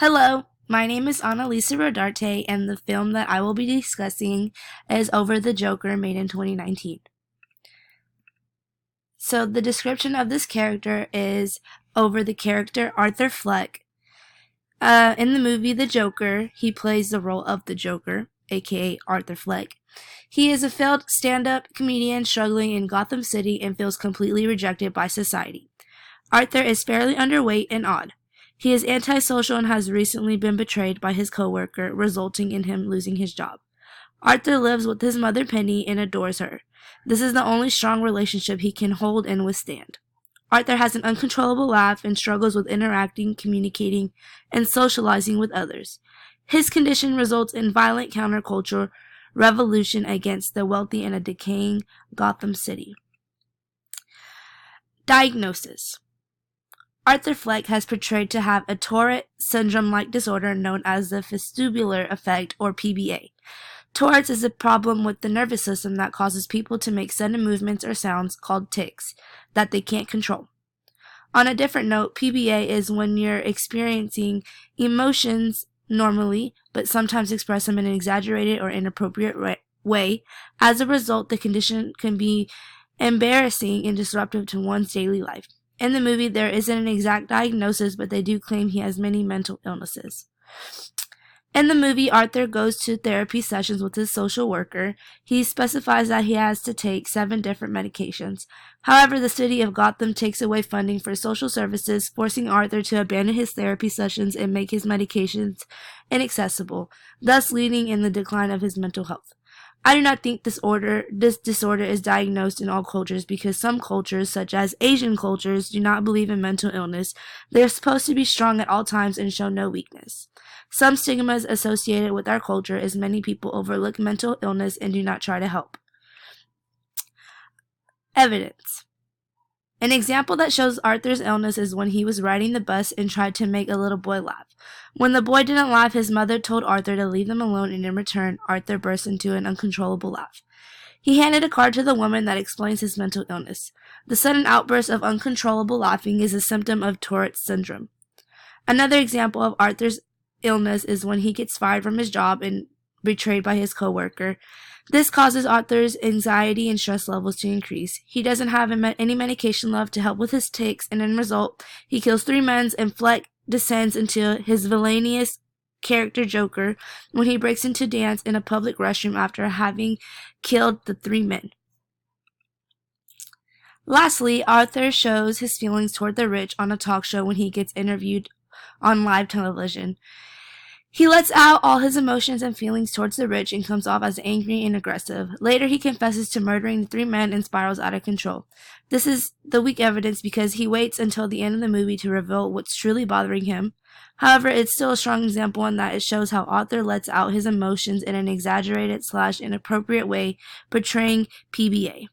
Hello, my name is Annalisa Rodarte, and the film that I will be discussing is Over the Joker, made in 2019. So, the description of this character is over the character Arthur Fleck. In the movie The Joker, he plays the role of the Joker, aka Arthur Fleck. He is a failed stand up comedian struggling in Gotham City and feels completely rejected by society. Arthur is fairly underweight and odd. He is antisocial and has recently been betrayed by his coworker, resulting in him losing his job. Arthur lives with his mother Penny and adores her. This is the only strong relationship he can hold and withstand. Arthur has an uncontrollable laugh and struggles with interacting, communicating, and socializing with others. His condition results in violent counterculture revolution against the wealthy in a decaying Gotham City. Diagnosis: Arthur Fleck has portrayed to have a Tourette syndrome-like disorder known as the vestibular effect, or PBA. Tourette's is a problem with the nervous system that causes people to make sudden movements or sounds called tics that they can't control. On a different note, PBA is when you're experiencing emotions normally, but sometimes express them in an exaggerated or inappropriate way. As a result, the condition can be embarrassing and disruptive to one's daily life. In the movie, there isn't an exact diagnosis, but they do claim he has many mental illnesses. In the movie, Arthur goes to therapy sessions with his social worker. He specifies that he has to take 7 different medications. However, the city of Gotham takes away funding for social services, forcing Arthur to abandon his therapy sessions and make his medications inaccessible, thus leading in the decline of his mental health. I do not think this disorder is diagnosed in all cultures because some cultures, such as Asian cultures, do not believe in mental illness. They are supposed to be strong at all times and show no weakness. Some stigmas associated with our culture is many people overlook mental illness and do not try to help. Evidence: an example that shows Arthur's illness is when he was riding the bus and tried to make a little boy laugh. When the boy didn't laugh, his mother told Arthur to leave them alone, and in return, Arthur burst into an uncontrollable laugh. He handed a card to the woman that explains his mental illness. The sudden outburst of uncontrollable laughing is a symptom of Tourette's syndrome. Another example of Arthur's illness is when he gets fired from his job and betrayed by his coworker. This causes Arthur's anxiety and stress levels to increase. He doesn't have any medication left to help with his tics, and in result, he kills 3 men, and Fleck descends into his villainous character Joker when he breaks into dance in a public restroom after having killed the 3 men. Lastly, Arthur shows his feelings toward the rich on a talk show when he gets interviewed on live television. He lets out all his emotions and feelings towards the rich and comes off as angry and aggressive. Later, he confesses to murdering the 3 men and spirals out of control. This is the weak evidence because he waits until the end of the movie to reveal what's truly bothering him. However, it's still a strong example in that it shows how Arthur lets out his emotions in an exaggerated/inappropriate way, portraying PBA.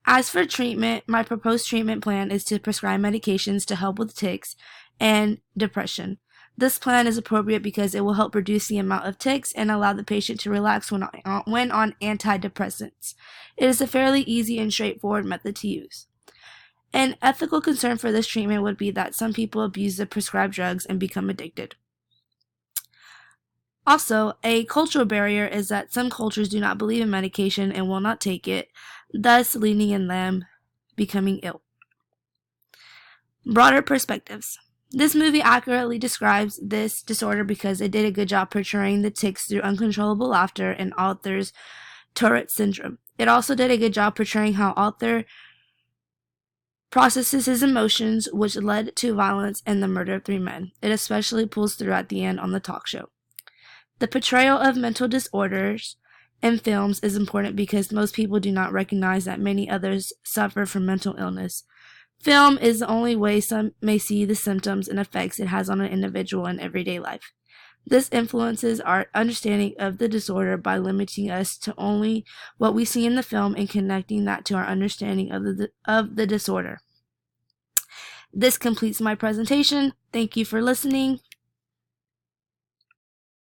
As for treatment, my proposed treatment plan is to prescribe medications to help with tics and depression. This plan is appropriate because it will help reduce the amount of tics and allow the patient to relax when on antidepressants. It is a fairly easy and straightforward method to use. An ethical concern for this treatment would be that some people abuse the prescribed drugs and become addicted. Also, a cultural barrier is that some cultures do not believe in medication and will not take it, thus leading in them becoming ill. Broader perspectives. This movie accurately describes this disorder because it did a good job portraying the tics through uncontrollable laughter and Arthur's Tourette syndrome. It also did a good job portraying how Arthur processes his emotions, which led to violence and the murder of 3 men. It especially pulls through at the end on the talk show. The portrayal of mental disorders in films is important because most people do not recognize that many others suffer from mental illness. Film is the only way some may see the symptoms and effects it has on an individual in everyday life. This influences our understanding of the disorder by limiting us to only what we see in the film and connecting that to our understanding of the disorder. This completes my presentation. Thank you for listening.